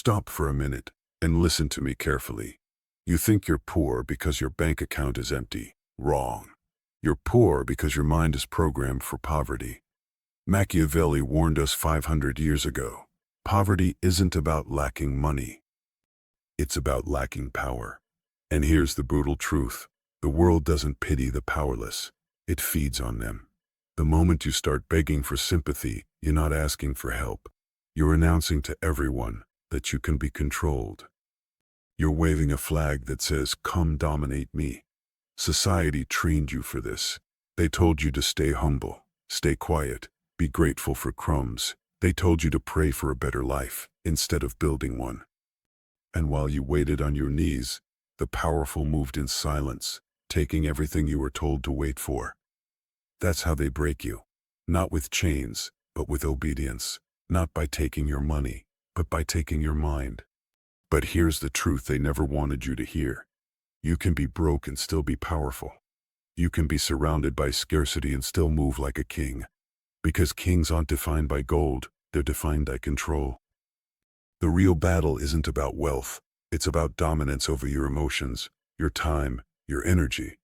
Stop for a minute and listen to me carefully. You think you're poor because your bank account is empty. Wrong. You're poor because your mind is programmed for poverty. Machiavelli warned us 500 years ago. Poverty isn't about lacking money. It's about lacking power. And here's the brutal truth. The world doesn't pity the powerless. It feeds on them. The moment you start begging for sympathy, you're not asking for help. You're announcing to everyone that you can be controlled. You're waving a flag that says, "Come dominate me." Society trained you for this. They told you to stay humble, stay quiet, be grateful for crumbs. They told you to pray for a better life instead of building one. And while you waited on your knees, the powerful moved in silence, taking everything you were told to wait for. That's how they break you. Not with chains, but with obedience. Not by taking your money, but by taking your mind. But here's the truth they never wanted you to hear. You can be broke and still be powerful. You can be surrounded by scarcity and still move like a king. Because kings aren't defined by gold, they're defined by control. The real battle isn't about wealth. It's about dominance over your emotions, your time, your energy.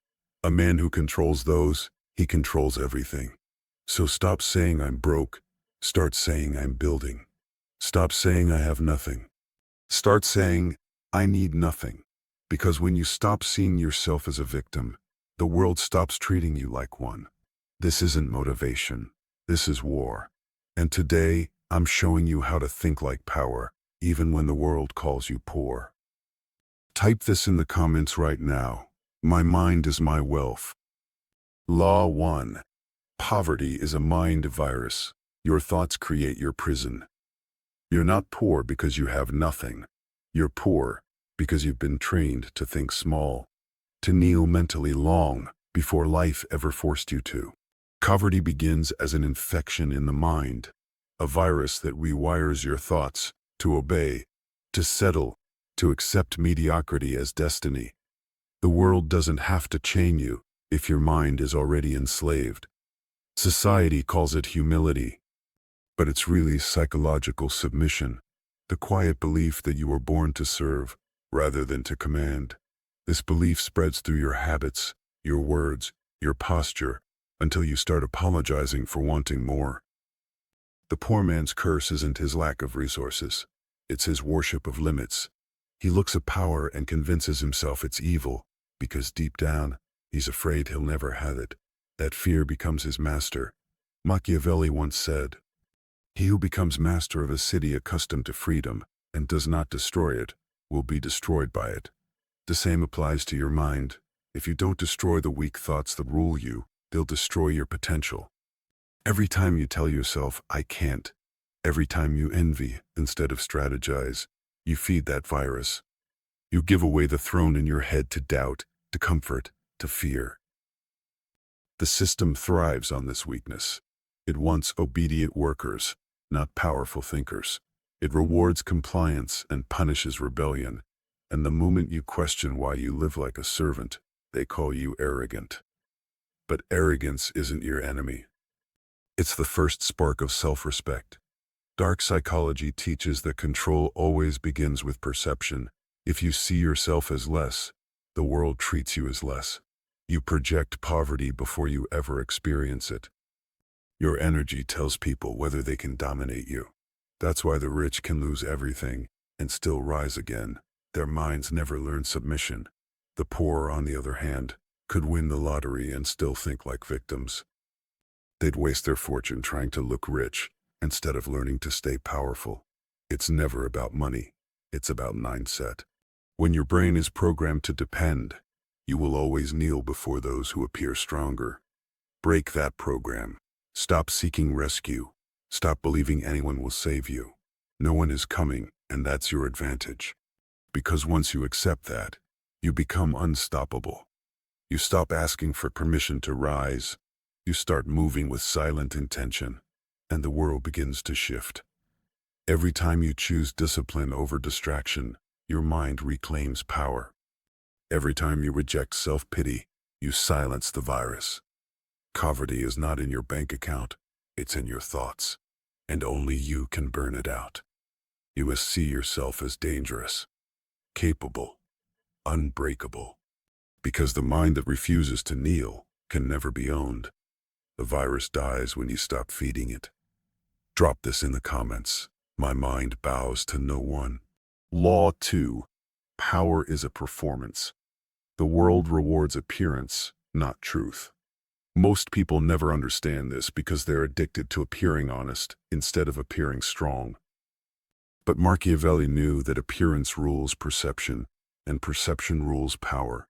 A man who controls those, he controls everything. So stop saying I'm broke. Start saying I'm building. Stop saying I have nothing. Start saying I need nothing. Because when you stop seeing yourself as a victim, the world stops treating you like one. This isn't motivation. This is war. And today, I'm showing you how to think like power, even when the world calls you poor. Type this in the comments right now. My mind is my wealth. Law 1. Poverty is a mind virus. Your thoughts create your prison. You're not poor because you have nothing. You're poor because you've been trained to think small, to kneel mentally long before life ever forced you to. Poverty begins as an infection in the mind, a virus that rewires your thoughts to obey, to settle, to accept mediocrity as destiny. The world doesn't have to chain you if your mind is already enslaved. Society calls it humility, but it's really psychological submission, the quiet belief that you were born to serve rather than to command. This belief spreads through your habits, your words, your posture, until you start apologizing for wanting more. The poor man's curse isn't his lack of resources. It's his worship of limits. He looks at power and convinces himself it's evil, because deep down, he's afraid he'll never have it. That fear becomes his master. Machiavelli once said, "He who becomes master of a city accustomed to freedom and does not destroy it will be destroyed by it." The same applies to your mind. If you don't destroy the weak thoughts that rule you, they'll destroy your potential. Every time you tell yourself, "I can't," every time you envy instead of strategize, you feed that virus. You give away the throne in your head to doubt, to comfort, to fear. The system thrives on this weakness. It wants obedient workers, not powerful thinkers. It rewards compliance and punishes rebellion. And the moment you question why you live like a servant, they call you arrogant. But arrogance isn't your enemy. It's the first spark of self-respect. Dark psychology teaches that control always begins with perception. If you see yourself as less, the world treats you as less. You project poverty before you ever experience it. Your energy tells people whether they can dominate you. That's why the rich can lose everything and still rise again. Their minds never learn submission. The poor, on the other hand, could win the lottery and still think like victims. They'd waste their fortune trying to look rich instead of learning to stay powerful. It's never about money. It's about mindset. When your brain is programmed to depend, you will always kneel before those who appear stronger. Break that program. Stop seeking rescue. Stop believing anyone will save you. No one is coming, and that's your advantage. Because once you accept that, you become unstoppable. You stop asking for permission to rise. You start moving with silent intention, and the world begins to shift. Every time you choose discipline over distraction, your mind reclaims power. Every time you reject self-pity, you silence the virus. Poverty is not in your bank account, it's in your thoughts, and only you can burn it out. You must see yourself as dangerous, capable, unbreakable. Because the mind that refuses to kneel can never be owned. The virus dies when you stop feeding it. Drop this in the comments. My mind bows to no one. Law 2. Power is a performance. The world rewards appearance, not truth. Most people never understand this because they're addicted to appearing honest instead of appearing strong. But Machiavelli knew that appearance rules perception, and perception rules power.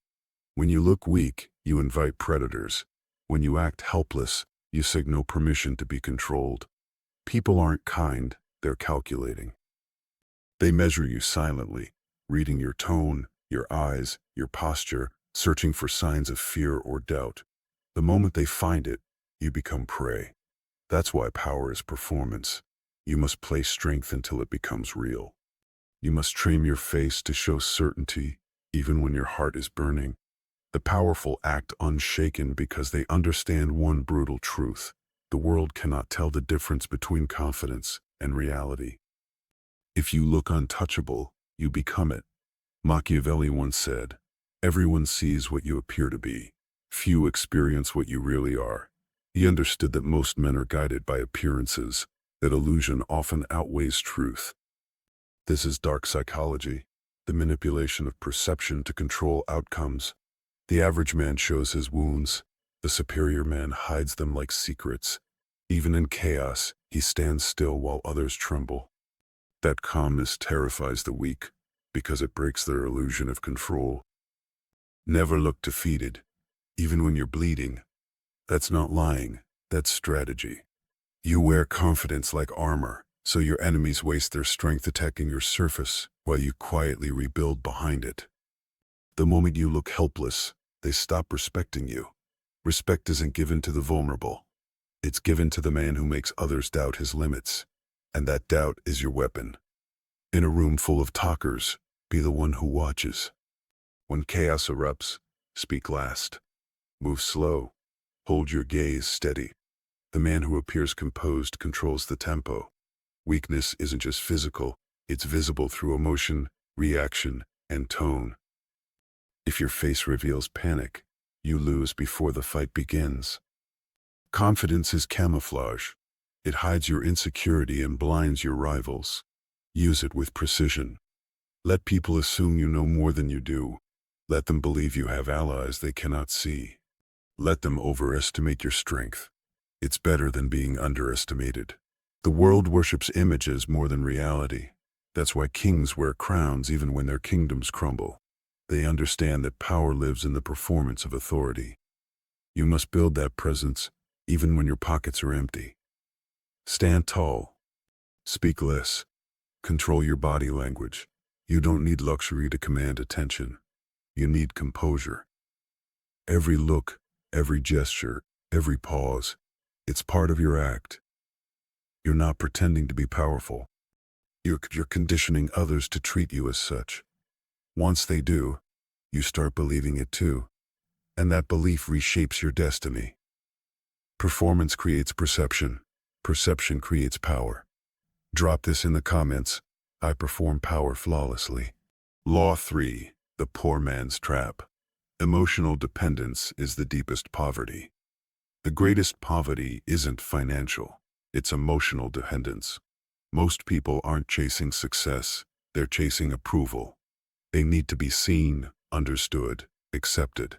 When you look weak, you invite predators. When you act helpless, you signal permission to be controlled. People aren't kind, they're calculating. They measure you silently, reading your tone, your eyes, your posture, searching for signs of fear or doubt. The moment they find it, you become prey. That's why power is performance. You must play strength until it becomes real. You must trim your face to show certainty, even when your heart is burning. The powerful act unshaken because they understand one brutal truth. The world cannot tell the difference between confidence and reality. If you look untouchable, you become it. Machiavelli once said, "Everyone sees what you appear to be. Few experience what you really are." He understood that most men are guided by appearances, that illusion often outweighs truth. This is dark psychology, the manipulation of perception to control outcomes. The average man shows his wounds. The superior man hides them like secrets. Even in chaos, he stands still while others tremble. That calmness terrifies the weak because it breaks their illusion of control. Never look defeated, even when you're bleeding. That's not lying, that's strategy. You wear confidence like armor, so your enemies waste their strength attacking your surface while you quietly rebuild behind it. The moment you look helpless, they stop respecting you. Respect isn't given to the vulnerable. It's given to the man who makes others doubt his limits. And that doubt is your weapon. In a room full of talkers, be the one who watches. When chaos erupts, speak last. Move slow. Hold your gaze steady. The man who appears composed controls the tempo. Weakness isn't just physical, it's visible through emotion, reaction, and tone. If your face reveals panic, you lose before the fight begins. Confidence is camouflage. It hides your insecurity and blinds your rivals. Use it with precision. Let people assume you know more than you do. Let them believe you have allies they cannot see. Let them overestimate your strength. It's better than being underestimated. The world worships images more than reality. That's why kings wear crowns even when their kingdoms crumble. They understand that power lives in the performance of authority. You must build that presence even when your pockets are empty. Stand tall. Speak less. Control your body language. You don't need luxury to command attention. You need composure. Every look, every gesture, every pause, it's part of your act. You're not pretending to be powerful. You're conditioning others to treat you as such. Once they do, you start believing it too. And that belief reshapes your destiny. Performance creates perception. Perception creates power. Drop this in the comments. I perform power flawlessly. Law 3. The poor man's trap. Emotional dependence is the deepest poverty. The greatest poverty isn't financial. It's emotional dependence. Most people aren't chasing success. They're chasing approval. They need to be seen, understood, accepted.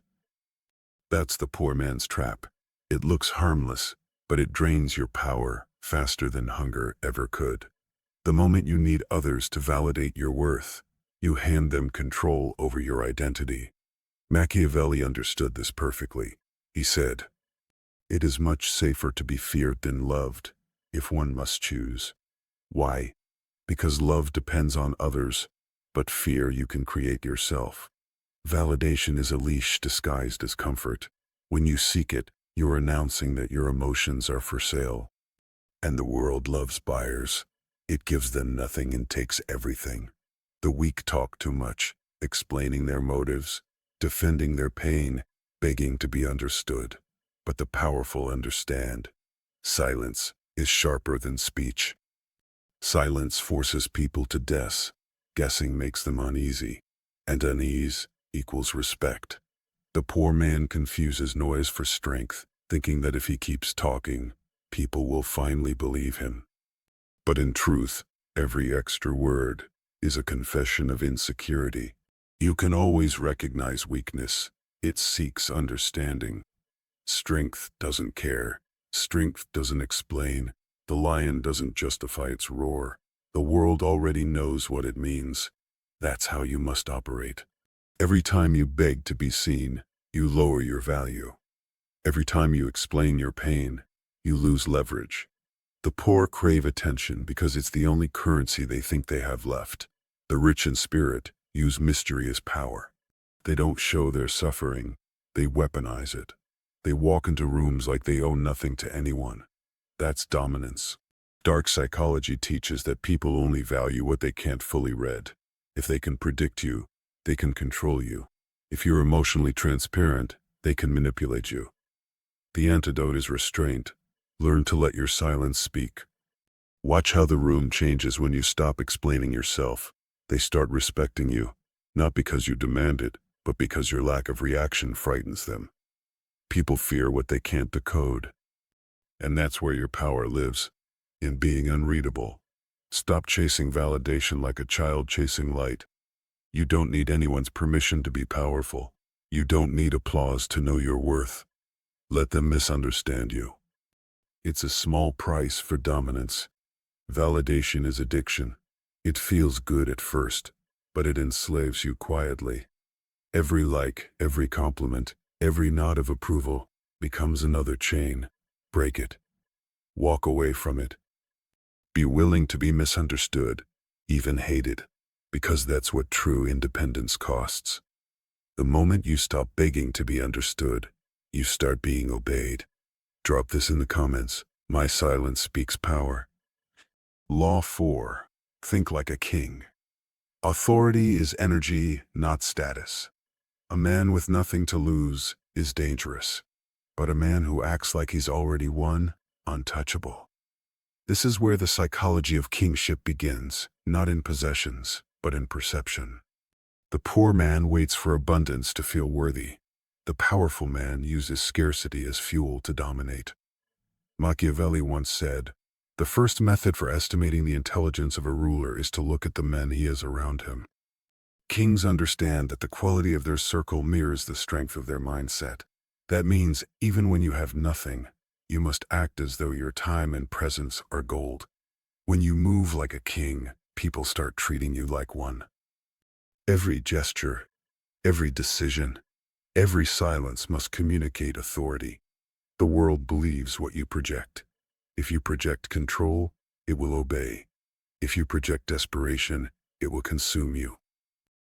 That's the poor man's trap. It looks harmless, but it drains your power faster than hunger ever could. The moment you need others to validate your worth, you hand them control over your identity. Machiavelli understood this perfectly. He said, "It is much safer to be feared than loved, if one must choose." Why? Because love depends on others, but fear you can create yourself. Validation is a leash disguised as comfort. When you seek it, you're announcing that your emotions are for sale. And the world loves buyers. It gives them nothing and takes everything. The weak talk too much, explaining their motives, defending their pain, begging to be understood. But the powerful understand. Silence is sharper than speech. Silence forces people to guess. Guessing makes them uneasy, and unease equals respect. The poor man confuses noise for strength, thinking that if he keeps talking, people will finally believe him. But in truth, every extra word is a confession of insecurity. You can always recognize weakness. It seeks understanding. Strength doesn't care. Strength doesn't explain. The lion doesn't justify its roar. The world already knows what it means. That's how you must operate. Every time you beg to be seen, you lower your value. Every time you explain your pain, you lose leverage. The poor crave attention because it's the only currency they think they have left. The rich in spirit use mystery as power. They don't show their suffering. They weaponize it. They walk into rooms like they owe nothing to anyone. That's dominance. Dark psychology teaches that people only value what they can't fully read. If they can predict you, they can control you. If you're emotionally transparent, they can manipulate you. The antidote is restraint. Learn to let your silence speak. Watch how the room changes when you stop explaining yourself. They start respecting you, not because you demand it, but because your lack of reaction frightens them. People fear what they can't decode. And that's where your power lives, in being unreadable. Stop chasing validation like a child chasing light. You don't need anyone's permission to be powerful. You don't need applause to know your worth. Let them misunderstand you. It's a small price for dominance. Validation is addiction. It feels good at first, but it enslaves you quietly. Every like, every compliment, every nod of approval becomes another chain. Break it. Walk away from it. Be willing to be misunderstood, even hated, because that's what true independence costs. The moment you stop begging to be understood, you start being obeyed. Drop this in the comments. My silence speaks power. Law 4. Think like a king. Authority is energy, not status. A man with nothing to lose is dangerous, but a man who acts like he's already won, untouchable. This is where the psychology of kingship begins, not in possessions, but in perception. The poor man waits for abundance to feel worthy. The powerful man uses scarcity as fuel to dominate. Machiavelli once said, "The first method for estimating the intelligence of a ruler is to look at the men he has around him." Kings understand that the quality of their circle mirrors the strength of their mindset. That means even when you have nothing, you must act as though your time and presence are gold. When you move like a king, people start treating you like one. Every gesture, every decision, every silence must communicate authority. The world believes what you project. If you project control, it will obey. If you project desperation, it will consume you.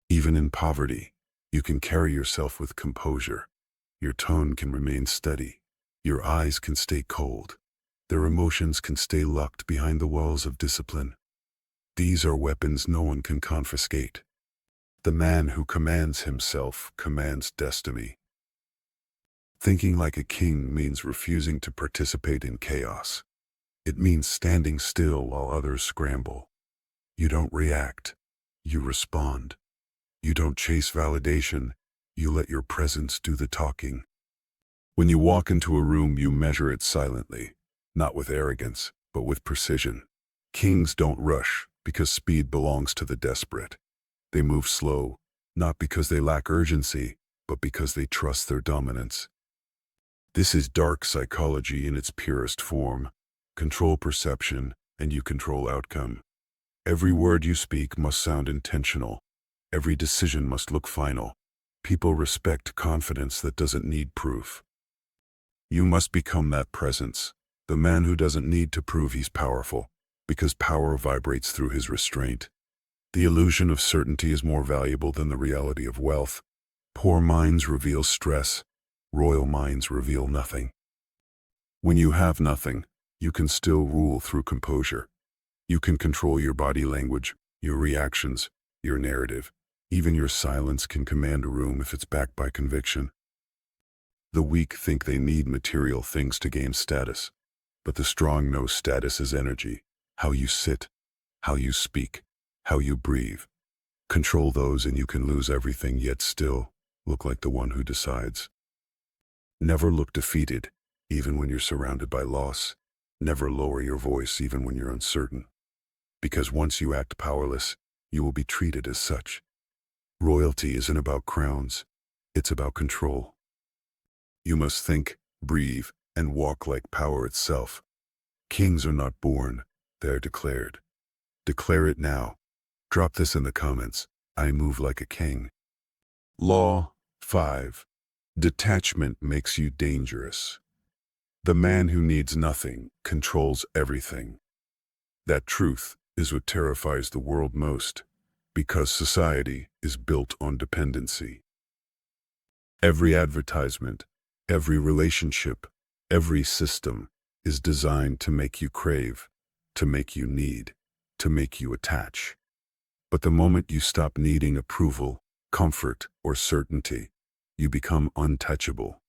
Even in poverty, you can carry yourself with composure. Your tone can remain steady. Your eyes can stay cold. Their emotions can stay locked behind the walls of discipline. These are weapons no one can confiscate. The man who commands himself commands destiny. Thinking like a king means refusing to participate in chaos. It means standing still while others scramble. You don't react. You respond. You don't chase validation. You let your presence do the talking. When you walk into a room, you measure it silently, not with arrogance, but with precision. Kings don't rush because speed belongs to the desperate. They move slow, not because they lack urgency, but because they trust their dominance. This is dark psychology in its purest form. Control perception, and you control outcome. Every word you speak must sound intentional. Every decision must look final. People respect confidence that doesn't need proof. You must become that presence, the man who doesn't need to prove he's powerful, because power vibrates through his restraint. The illusion of certainty is more valuable than the reality of wealth. Poor minds reveal stress. Royal minds reveal nothing. When you have nothing, you can still rule through composure. You can control your body language, your reactions, your narrative. Even your silence can command a room if it's backed by conviction. The weak think they need material things to gain status, but the strong know status is energy, how you sit, how you speak, how you breathe. Control those and you can lose everything, yet still look like the one who decides. Never look defeated, even when you're surrounded by loss. Never lower your voice, even when you're uncertain. Because once you act powerless, you will be treated as such. Royalty isn't about crowns, it's about control. You must think, breathe, and walk like power itself. Kings are not born, they're declared. Declare it now. Drop this in the comments. I move like a king. Law 5. Detachment makes you dangerous. The man who needs nothing controls everything. That truth is what terrifies the world most, because society is built on dependency. Every advertisement, every relationship, every system is designed to make you crave, to make you need, to make you attach. But the moment you stop needing approval, comfort, or certainty, you become untouchable.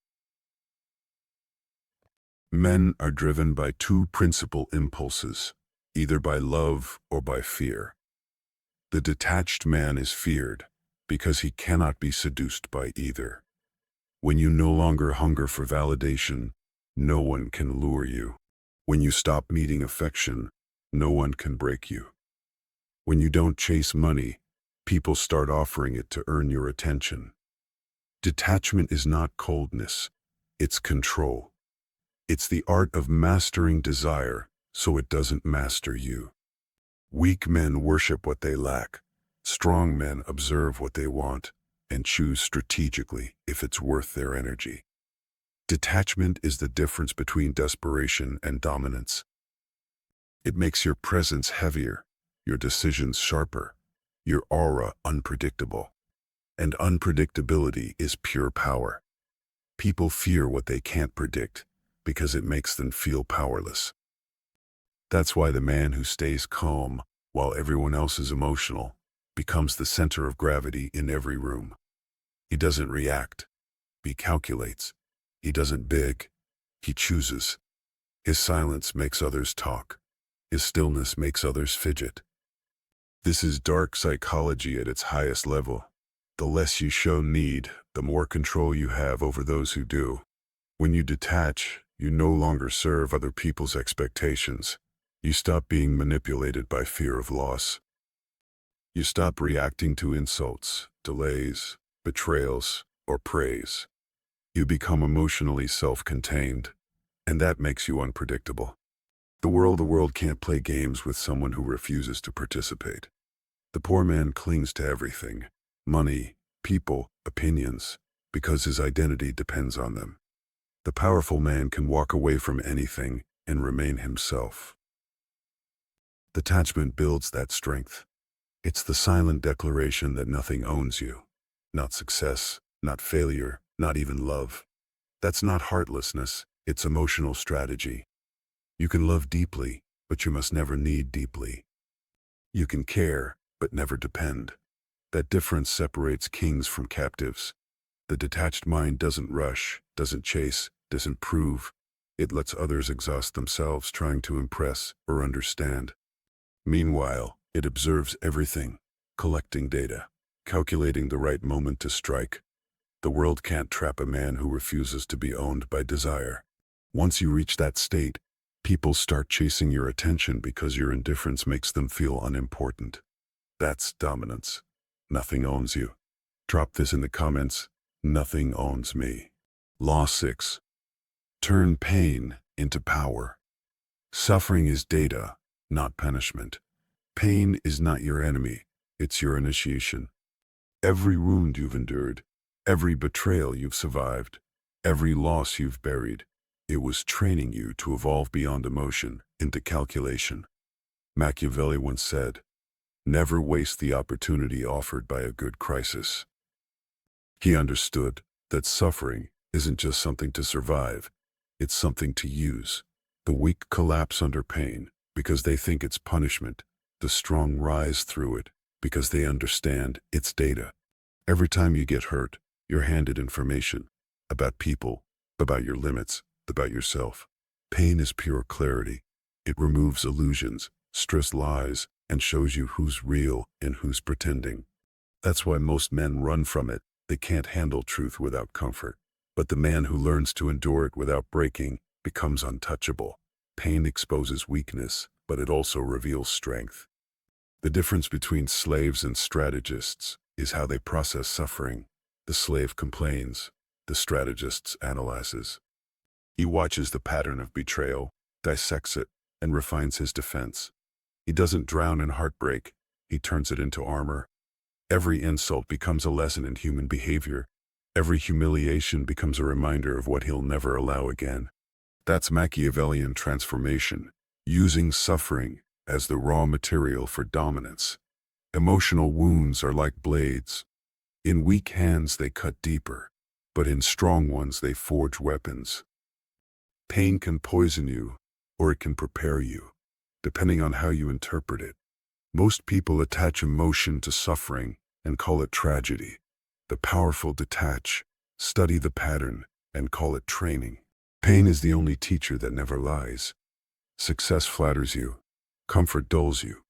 Men are driven by two principal impulses, either by love or by fear. The detached man is feared because he cannot be seduced by either. When you no longer hunger for validation, no one can lure you. When you stop needing affection, no one can break you. When you don't chase money, people start offering it to earn your attention. Detachment is not coldness, it's control. It's the art of mastering desire so it doesn't master you. Weak men worship what they lack. Strong men observe what they want and choose strategically if it's worth their energy. Detachment is the difference between desperation and dominance. It makes your presence heavier, your decisions sharper, your aura unpredictable. And unpredictability is pure power. People fear what they can't predict because it makes them feel powerless. That's why the man who stays calm while everyone else is emotional becomes the center of gravity in every room. He doesn't react, he calculates. He doesn't beg, he chooses. His silence makes others talk. His stillness makes others fidget. This is dark psychology at its highest level. The less you show need, the more control you have over those who do. When you detach, you no longer serve other people's expectations. You stop being manipulated by fear of loss. You stop reacting to insults, delays, betrayals, or praise. You become emotionally self-contained, and that makes you unpredictable. The world can't play games with someone who refuses to participate. The poor man clings to everything, money, people, opinions, because his identity depends on them. The powerful man can walk away from anything and remain himself. Detachment builds that strength. It's the silent declaration that nothing owns you. Not success, not failure, not even love. That's not heartlessness, it's emotional strategy. You can love deeply, but you must never need deeply. You can care, but never depend. That difference separates kings from captives. The detached mind doesn't rush, doesn't chase, doesn't prove. It lets others exhaust themselves trying to impress or understand. Meanwhile, it observes everything, collecting data, calculating the right moment to strike. The world can't trap a man who refuses to be owned by desire. Once you reach that state, people start chasing your attention because your indifference makes them feel unimportant. That's dominance. Nothing owns you. Drop this in the comments. Nothing owns me. Law 6. Turn pain into power. Suffering is data, not punishment. Pain is not your enemy, it's your initiation. Every wound you've endured, every betrayal you've survived, every loss you've buried, it was training you to evolve beyond emotion into calculation. Machiavelli once said, "Never waste the opportunity offered by a good crisis." He understood that suffering isn't just something to survive, it's something to use. The weak collapse under pain because they think it's punishment. The strong rise through it because they understand it's data. Every time you get hurt, you're handed information about people, about your limits, about yourself. Pain is pure clarity. It removes illusions, strips lies, and shows you who's real and who's pretending. That's why most men run from it. They can't handle truth without comfort. But the man who learns to endure it without breaking becomes untouchable. Pain exposes weakness, but it also reveals strength. The difference between slaves and strategists is how they process suffering. The slave complains, the strategist analyzes. He watches the pattern of betrayal, dissects it, and refines his defense. He doesn't drown in heartbreak, he turns it into armor. Every insult becomes a lesson in human behavior. Every humiliation becomes a reminder of what he'll never allow again. That's Machiavellian transformation, using suffering as the raw material for dominance. Emotional wounds are like blades. In weak hands they cut deeper, but in strong ones they forge weapons. Pain can poison you, or it can prepare you, depending on how you interpret it. Most people attach emotion to suffering and call it tragedy. The powerful detach, study the pattern, and call it training. Pain is the only teacher that never lies. Success flatters you, comfort dulls you,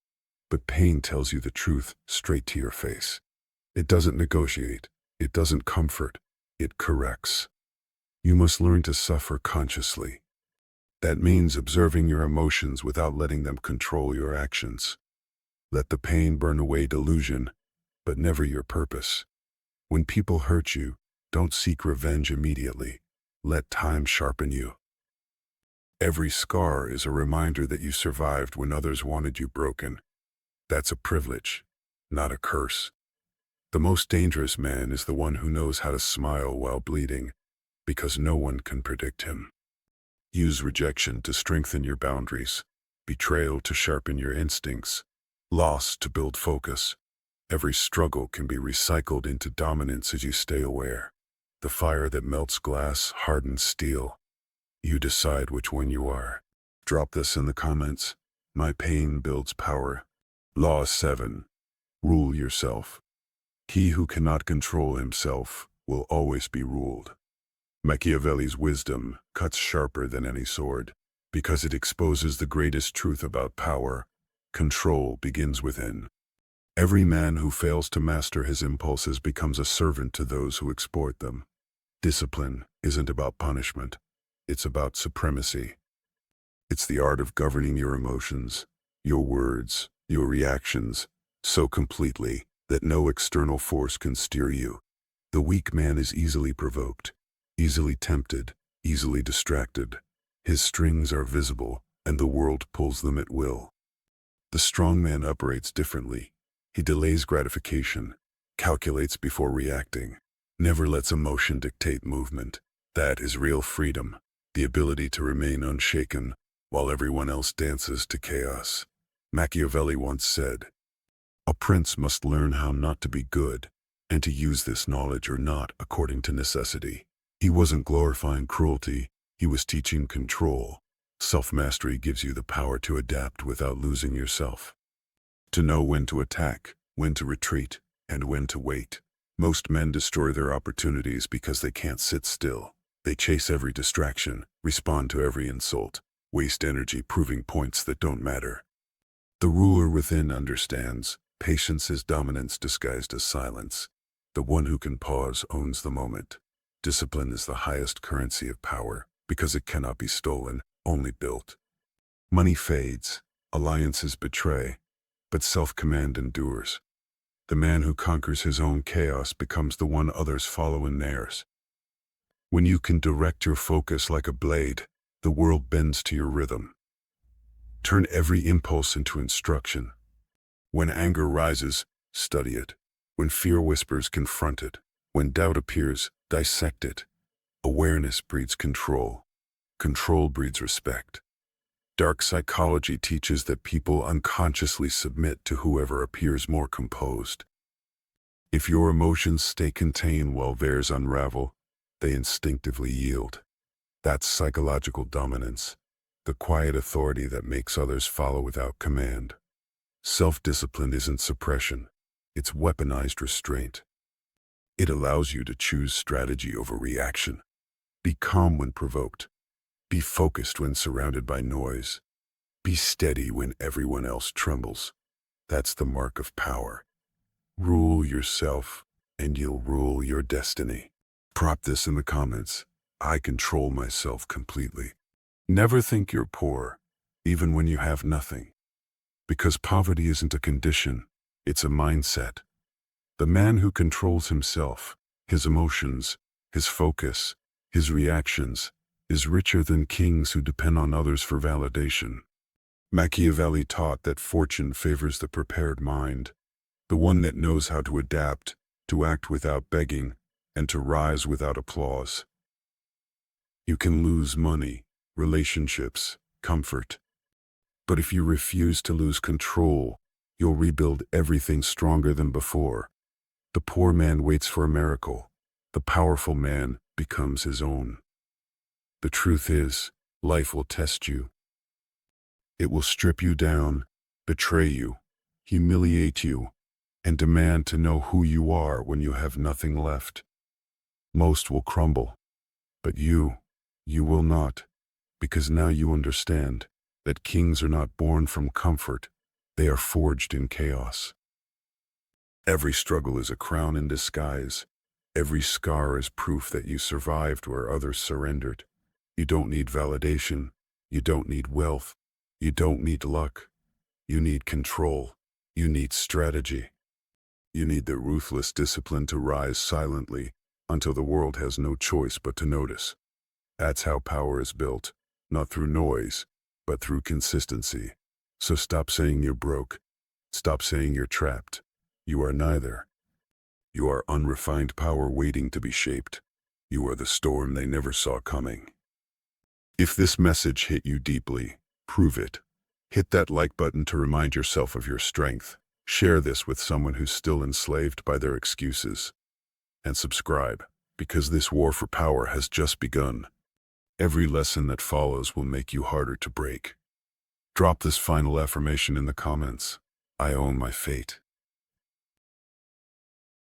but pain tells you the truth straight to your face. It doesn't negotiate, it doesn't comfort, it corrects. You must learn to suffer consciously. That means observing your emotions without letting them control your actions. Let the pain burn away delusion, but never your purpose. When people hurt you, don't seek revenge immediately. Let time sharpen you. Every scar is a reminder that you survived when others wanted you broken. That's a privilege, not a curse. The most dangerous man is the one who knows how to smile while bleeding, because no one can predict him. Use rejection to strengthen your boundaries, betrayal to sharpen your instincts, loss to build focus. Every struggle can be recycled into dominance as you stay aware. The fire that melts glass hardens steel. You decide which one you are. Drop this in the comments. My pain builds power. Law 7. Rule yourself. He who cannot control himself will always be ruled. Machiavelli's wisdom cuts sharper than any sword, because it exposes the greatest truth about power. Control begins within. Every man who fails to master his impulses becomes a servant to those who exploit them. Discipline isn't about punishment, it's about supremacy. It's the art of governing your emotions, your words, your reactions, so completely that no external force can steer you. The weak man is easily provoked, easily tempted, easily distracted. His strings are visible, and the world pulls them at will. The strong man operates differently. He delays gratification, calculates before reacting, never lets emotion dictate movement. That is real freedom, the ability to remain unshaken while everyone else dances to chaos. Machiavelli once said, "A prince must learn how not to be good, and to use this knowledge or not according to necessity." He wasn't glorifying cruelty, he was teaching control. Self-mastery gives you the power to adapt without losing yourself. To know when to attack, when to retreat, and when to wait. Most men destroy their opportunities because they can't sit still. They chase every distraction, respond to every insult, waste energy proving points that don't matter. The ruler within understands, patience is dominance disguised as silence. The one who can pause owns the moment. Discipline is the highest currency of power, because it cannot be stolen, only built. Money fades, alliances betray, but self-command endures. The man who conquers his own chaos becomes the one others follow in theirs. When you can direct your focus like a blade, the world bends to your rhythm. Turn every impulse into instruction. When anger rises, study it. When fear whispers, confront it. When doubt appears, dissect it. Awareness breeds control. Control breeds respect. Dark psychology teaches that people unconsciously submit to whoever appears more composed. If your emotions stay contained while theirs unravel, they instinctively yield. That's psychological dominance, the quiet authority that makes others follow without command. Self-discipline isn't suppression, it's weaponized restraint. It allows you to choose strategy over reaction. Be calm when provoked. Be focused when surrounded by noise. Be steady when everyone else trembles. That's the mark of power. Rule yourself, and you'll rule your destiny. Prop this in the comments. I control myself completely. Never think you're poor, even when you have nothing. Because poverty isn't a condition, it's a mindset. The man who controls himself, his emotions, his focus, his reactions, is richer than kings who depend on others for validation. Machiavelli taught that fortune favors the prepared mind, the one that knows how to adapt, to act without begging, and to rise without applause. You can lose money, relationships, comfort. But if you refuse to lose control, you'll rebuild everything stronger than before. The poor man waits for a miracle. The powerful man becomes his own. The truth is, life will test you. It will strip you down, betray you, humiliate you, and demand to know who you are when you have nothing left. Most will crumble, but you will not, because now you understand that kings are not born from comfort, they are forged in chaos. Every struggle is a crown in disguise. Every scar is proof that you survived where others surrendered. You don't need validation. You don't need wealth. You don't need luck. You need control. You need strategy. You need the ruthless discipline to rise silently until the world has no choice but to notice. That's how power is built, not through noise, but through consistency. So stop saying you're broke. Stop saying you're trapped. You are neither. You are unrefined power waiting to be shaped. You are the storm they never saw coming. If this message hit you deeply, prove it. Hit that like button to remind yourself of your strength. Share this with someone who's still enslaved by their excuses. And subscribe, because this war for power has just begun. Every lesson that follows will make you harder to break. Drop this final affirmation in the comments. I own my fate.